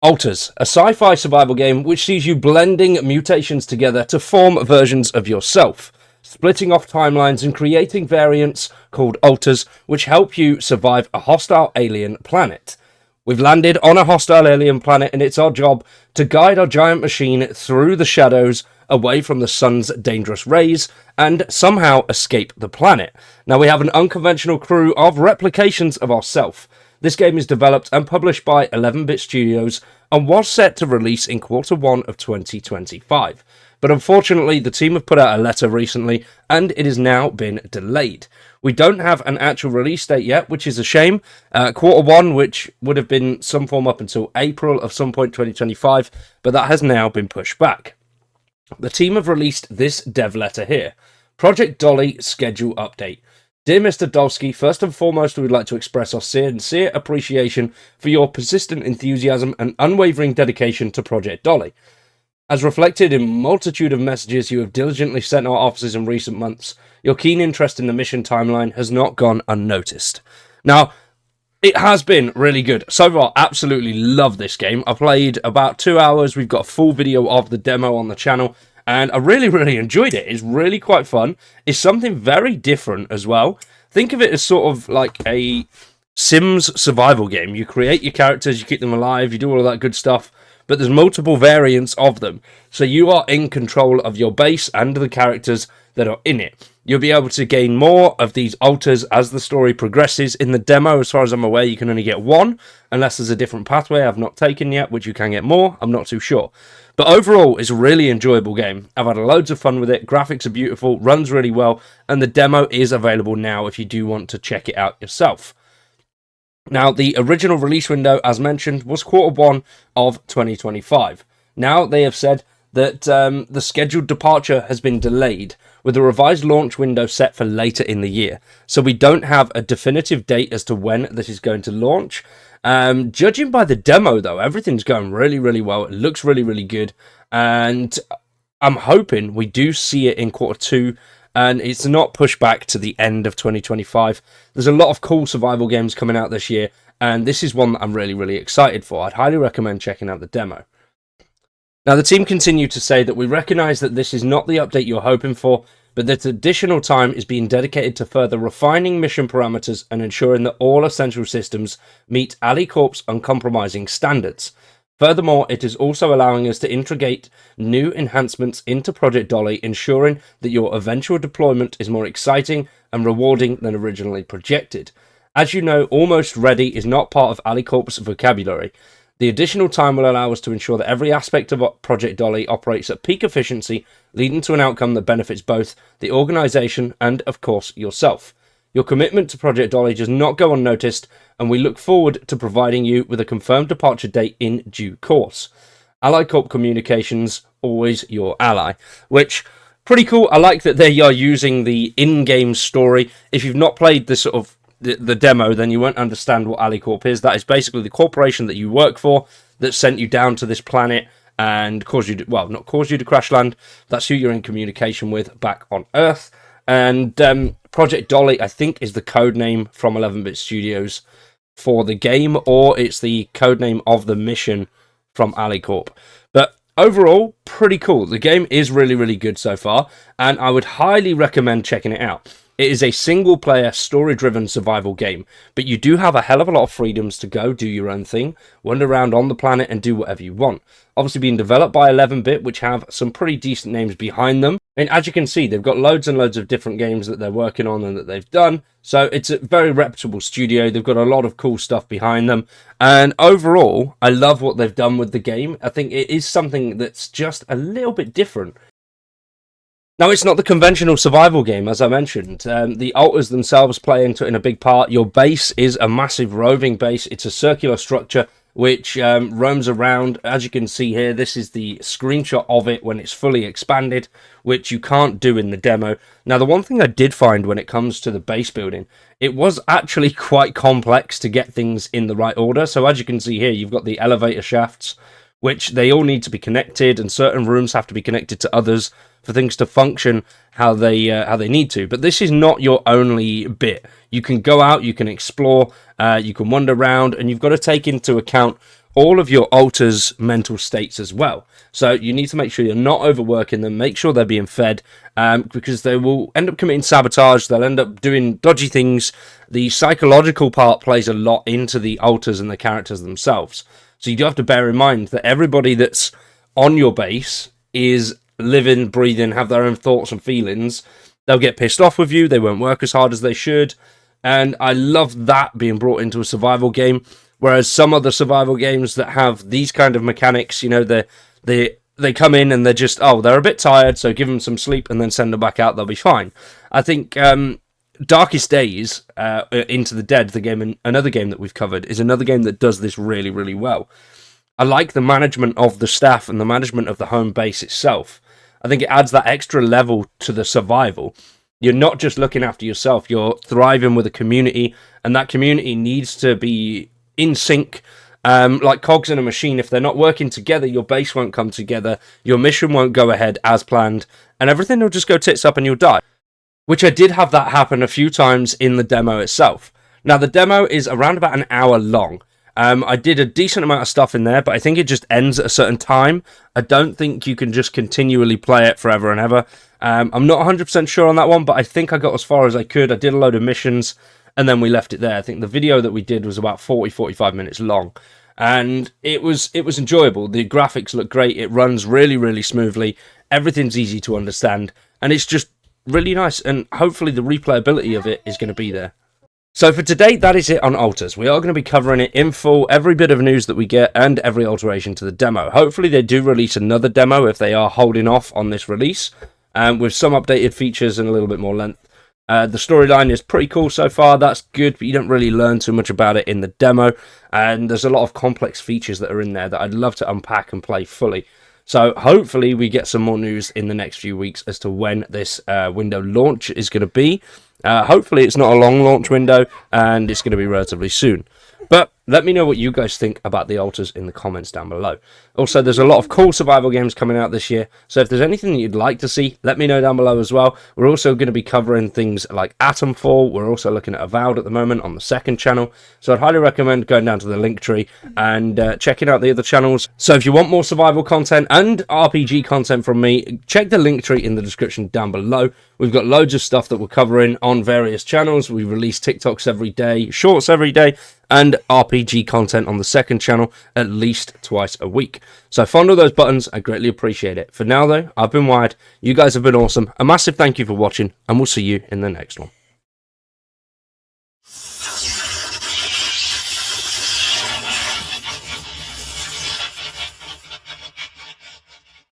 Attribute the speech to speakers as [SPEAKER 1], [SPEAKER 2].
[SPEAKER 1] Alters, a sci-fi survival game which sees you blending mutations together to form versions of yourself, splitting off timelines and creating variants called alters which help you survive a hostile alien planet. We've landed on a hostile alien planet and it's our job to guide our giant machine through the shadows away from the sun's dangerous rays and somehow escape the planet. Now we have an unconventional crew of replications of ourselves. This game is developed and published by 11-Bit Studios and was set to release in Q1 of 2025. But unfortunately, the team have put out a letter recently and it has now been delayed. We don't have an actual release date yet, which is a shame. Q1, which would have been some form up until April of some point 2025, but that has now been pushed back. The team have released this dev letter here. Project Dolly schedule update. Dear Mr. Dolski, first and foremost, we would like to express our sincere appreciation for your persistent enthusiasm and unwavering dedication to Project Dolly. As reflected in multitude of messages you have diligently sent our offices in recent months, your keen interest in the mission timeline has not gone unnoticed. Now, it has been really good. So far, absolutely love this game. I played about 2 hours. We've got a full video of the demo on the channel. And I really enjoyed it. It's really quite fun. It's something very different as well. Think of it as sort of like a Sims survival game. You create your characters, you keep them alive, you do all of that good stuff. But there's multiple variants of them. So you are in control of your base and the characters that are in it. You'll be able to gain more of these alters as the story progresses. In the demo, as far as I'm aware, you can only get one, unless there's a different pathway I've not taken yet, which you can get more. I'm not too sure. But overall, it's a really enjoyable game. I've had loads of fun with it. Graphics are beautiful, runs really well, and the demo is available now if you do want to check it out yourself. Now, the original release window, as mentioned, was Q1 of 2025. Now, they have said that the scheduled departure has been delayed, with a revised launch window set for later in the year. So we don't have a definitive date as to when this is going to launch. Judging by the demo, though, everything's going really well. It looks really good. And I'm hoping we do see it in Q2. And it's not pushed back to the end of 2025. There's a lot of cool survival games coming out this year. And this is one that I'm really excited for. I'd highly recommend checking out the demo. Now, the team continue to say that we recognise that this is not the update you're hoping for, but that additional time is being dedicated to further refining mission parameters and ensuring that all essential systems meet AliCorp's uncompromising standards. Furthermore, it is also allowing us to integrate new enhancements into Project Dolly, ensuring that your eventual deployment is more exciting and rewarding than originally projected. As you know, almost ready is not part of AliCorp's vocabulary. The additional time will allow us to ensure that every aspect of Project Dolly operates at peak efficiency, leading to an outcome that benefits both the organisation and, of course, yourself. Your commitment to Project Dolly does not go unnoticed, and we look forward to providing you with a confirmed departure date in due course. AliCorp Communications, always your ally. Which, pretty cool. I like that they are using the in-game story. If you've not played this sort of the demo, then you won't understand what AliCorp is. That is basically the corporation that you work for that sent you down to this planet and caused you to, well, not caused you to crash land. That's who you're in communication with back on Earth. And Project Dolly, I think, is the code name from 11-Bit Studios for the game, or it's the code name of the mission from AliCorp. But overall, pretty cool. The game is really good so far, and I would highly recommend checking it out. It is a single-player, story-driven survival game, but you do have a hell of a lot of freedoms to go do your own thing, wander around on the planet and do whatever you want. Obviously being developed by 11-Bit, which have some pretty decent names behind them. And as you can see, they've got loads and loads of different games that they're working on and that they've done. So it's a very reputable studio. They've got a lot of cool stuff behind them. And overall, I love what they've done with the game. I think it is something that's just a little bit different. Now, it's not the conventional survival game, as I mentioned. The alters themselves play into it in a big part. Your base is a massive roving base. It's a circular structure which roams around. As you can see here, this is the screenshot of it when it's fully expanded, which you can't do in the demo. Now, the one thing I did find when it comes to the base building, it was actually quite complex to get things in the right order. So as you can see here, you've got the elevator shafts, which they all need to be connected, and certain rooms have to be connected to others for things to function how they need to. But this is not your only bit. You can go out, you can explore, you can wander around, and you've got to take into account all of your alters' mental states as well. So you need to make sure you're not overworking them, make sure they're being fed, because they will end up committing sabotage, they'll end up doing dodgy things. The psychological part plays a lot into the alters and the characters themselves. So you do have to bear in mind that everybody that's on your base is living, breathing, have their own thoughts and feelings. They'll get pissed off with you, they won't work as hard as they should, and I love that being brought into a survival game. Whereas some other survival games that have these kind of mechanics, you know, they come in and they're just, they're a bit tired, so give them some sleep and then send them back out, they'll be fine. I think Darkest Days, Into the Dead, the game, another game that we've covered, is another game that does this really, really well. I like the management of the staff and the management of the home base itself. I think it adds that extra level to the survival. You're not just looking after yourself, you're thriving with a community, and that community needs to be in sync, like cogs in a machine. If they're not working together, your base won't come together, your mission won't go ahead as planned, and everything will just go tits up and you'll die. Which I did have that happen a few times in the demo itself. Now, the demo is around about an hour long. I did a decent amount of stuff in there, but I think it just ends at a certain time. I don't think you can just continually play it forever and ever. I'm not 100% sure on that one, but I think I got as far as I could. I did a load of missions, and then we left it there. I think the video that we did was about 40-45 minutes long, and it was enjoyable. The graphics look great, it runs really, really smoothly, everything's easy to understand, and it's just really nice, and hopefully the replayability of it is going to be there. So for today, that is it on alters. We are going to be covering it in full, every bit of news that we get, and every alteration to the demo. Hopefully they do release another demo if they are holding off on this release, with some updated features and a little bit more length. The storyline is pretty cool so far, that's good, but you don't really learn too much about it in the demo, and there's a lot of complex features that are in there that I'd love to unpack and play fully. So hopefully we get some more news in the next few weeks as to when this window launch is going to be. Hopefully it's not a long launch window, and it's going to be relatively soon. But let me know what you guys think about the alters in the comments down below. Also, there's a lot of cool survival games coming out this year, so if there's anything that you'd like to see, let me know down below as well. We're also going to be covering things like Atomfall. We're also looking at Avowed at the moment on the second channel, so I'd highly recommend going down to the link tree and checking out the other channels. So if you want more survival content and RPG content from me, check the link tree in the description down below. We've got loads of stuff that we're covering on various channels. We release TikToks every day, shorts every day, and RPG content on the second channel at least twice a week. So fondle those buttons, I greatly appreciate it. For now though, I've been Wired, you guys have been awesome, a massive thank you for watching, and we'll see you in the next one.